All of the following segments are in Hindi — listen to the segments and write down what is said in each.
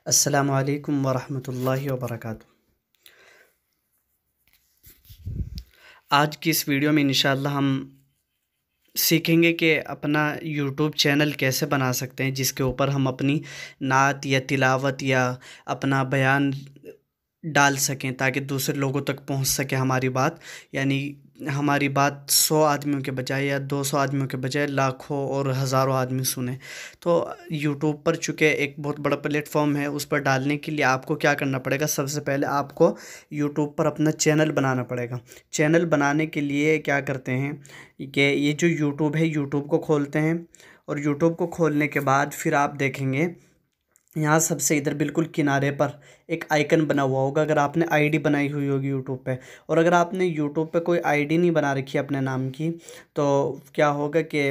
अस्सलामु अलैकुम वरहमतुल्लाहि वबरकातुहू। आज की इस वीडियो में इंशाअल्लाह हम सीखेंगे कि अपना यूट्यूब चैनल कैसे बना सकते हैं जिसके ऊपर हम अपनी नात या तिलावत या अपना बयान डाल सकें ताकि दूसरे लोगों तक पहुंच सके हमारी बात। यानी हमारी बात 100 आदमियों के बजाय या 200 आदमियों के बजाय लाखों और हज़ारों आदमी सुने। तो यूट्यूब पर चूँकि एक बहुत बड़ा प्लेटफॉर्म है, उस पर डालने के लिए आपको क्या करना पड़ेगा, सबसे पहले आपको यूट्यूब पर अपना चैनल बनाना पड़ेगा। चैनल बनाने के लिए क्या करते हैं कि ये जो यूट्यूब है, यूट्यूब को खोलते हैं और यूट्यूब को खोलने के बाद फिर आप देखेंगे यहाँ सबसे इधर बिल्कुल किनारे पर एक आइकन बना हुआ होगा। अगर आपने आईडी बनाई हुई होगी यूट्यूब पे, और अगर आपने यूट्यूब पे कोई आईडी नहीं बना रखी है अपने नाम की, तो क्या होगा कि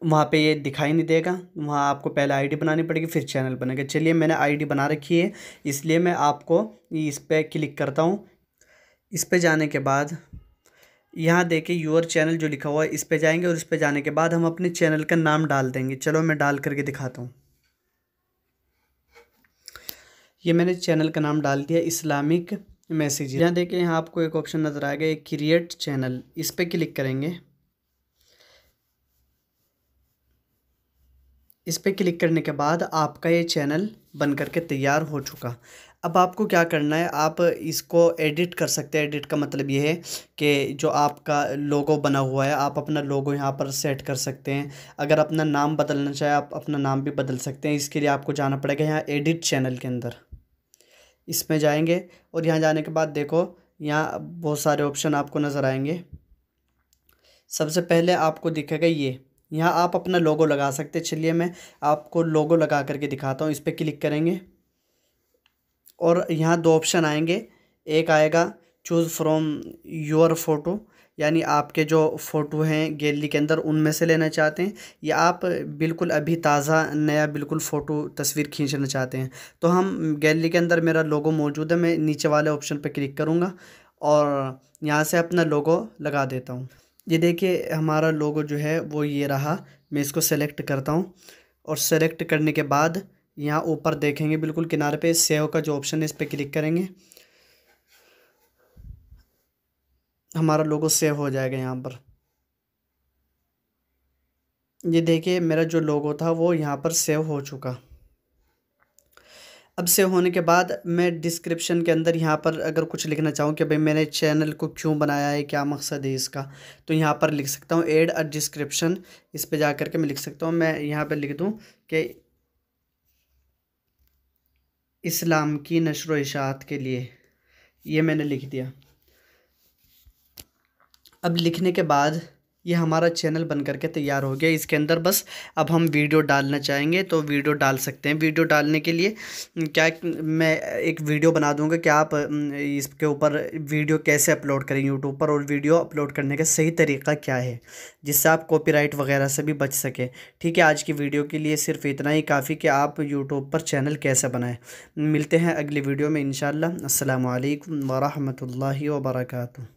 वहाँ पे ये दिखाई नहीं देगा। वहाँ आपको पहले आईडी बनानी पड़ेगी, फिर चैनल बनेगा। चलिए, मैंने आईडी बना रखी है, इसलिए मैं आपको इस पर क्लिक करता हूँ। इस पर जाने के बाद यहाँ देखिए यूअर चैनल जो लिखा हुआ है, इस पर जाएंगे और इस पर जाने के बाद हम अपने चैनल का नाम डाल देंगे। चलो मैं डाल करके दिखाता हूँ। ये मैंने चैनल का नाम डाल दिया इस्लामिक मैसेज। यहाँ देखिए, यहाँ आपको एक ऑप्शन नज़र आएगा, एक क्रिएट चैनल। इस पर क्लिक करेंगे। इस पर क्लिक करने के बाद आपका ये चैनल बन करके तैयार हो चुका। अब आपको क्या करना है, आप इसको एडिट कर सकते हैं। एडिट का मतलब ये है कि जो आपका लोगो बना हुआ है, आप अपना लोगो यहाँ पर सेट कर सकते हैं। अगर अपना नाम बदलना चाहे, आप अपना नाम भी बदल सकते हैं। इसके लिए आपको जाना पड़ेगा यहाँ एडिट चैनल के अंदर। इसमें जाएंगे और यहाँ जाने के बाद देखो, यहाँ बहुत सारे ऑप्शन आपको नज़र आएंगे। सबसे पहले आपको दिखेगा ये, यहाँ आप अपना लोगो लगा सकते हैं। चलिए मैं आपको लोगो लगा करके दिखाता हूँ। इस पर क्लिक करेंगे और यहाँ दो ऑप्शन आएंगे। एक आएगा चूज़ फ्रॉम योर फ़ोटो, यानी आपके जो फ़ोटो हैं गैलरी के अंदर उनमें से लेना चाहते हैं, या आप बिल्कुल अभी ताज़ा नया बिल्कुल फ़ोटो तस्वीर खींचना चाहते हैं। तो हम गैलरी के अंदर मेरा लोगो मौजूद है, मैं नीचे वाले ऑप्शन पर क्लिक करूँगा और यहाँ से अपना लोगो लगा देता हूँ। ये देखिए हमारा लोगो जो है वो ये रहा। मैं इसको सेलेक्ट करता हूँ और सेलेक्ट करने के बाद यहाँ ऊपर देखेंगे बिल्कुल किनारे पे सेव का जो ऑप्शन है, इस पर क्लिक करेंगे। हमारा लोगो सेव हो जाएगा यहाँ पर। ये देखिए मेरा जो लोगो था वो यहाँ पर सेव हो चुका। अब सेव होने के बाद मैं डिस्क्रिप्शन के अंदर यहाँ पर अगर कुछ लिखना चाहूँ कि भाई मैंने चैनल को क्यों बनाया है, क्या मकसद है इसका, तो यहाँ पर लिख सकता हूँ ऐड अ डिस्क्रिप्शन। इस पे जा कर के मैं लिख सकता हूँ, मैं यहाँ पर लिख दूँ कि इस्लाम की नशर व इशाअत के लिए। ये मैंने लिख दिया। अब लिखने के बाद ये हमारा चैनल बन करके तैयार हो गया। इसके अंदर बस अब हम वीडियो डालना चाहेंगे तो वीडियो डाल सकते हैं। वीडियो डालने के लिए क्या, मैं एक वीडियो बना दूंगा कि आप इसके ऊपर वीडियो कैसे अपलोड करें यूट्यूब पर, और वीडियो अपलोड करने का सही तरीका क्या है जिससे आप कॉपीराइट वगैरह से भी बच सके। ठीक है, आज की वीडियो के लिए सिर्फ इतना ही काफ़ी कि आप यूट्यूब पर चैनल कैसे बनाएँ। मिलते हैं अगली वीडियो में इंशाअल्लाह। अस्सलामु अलैकुम वरहमतुल्लाहि वबरकातुहू।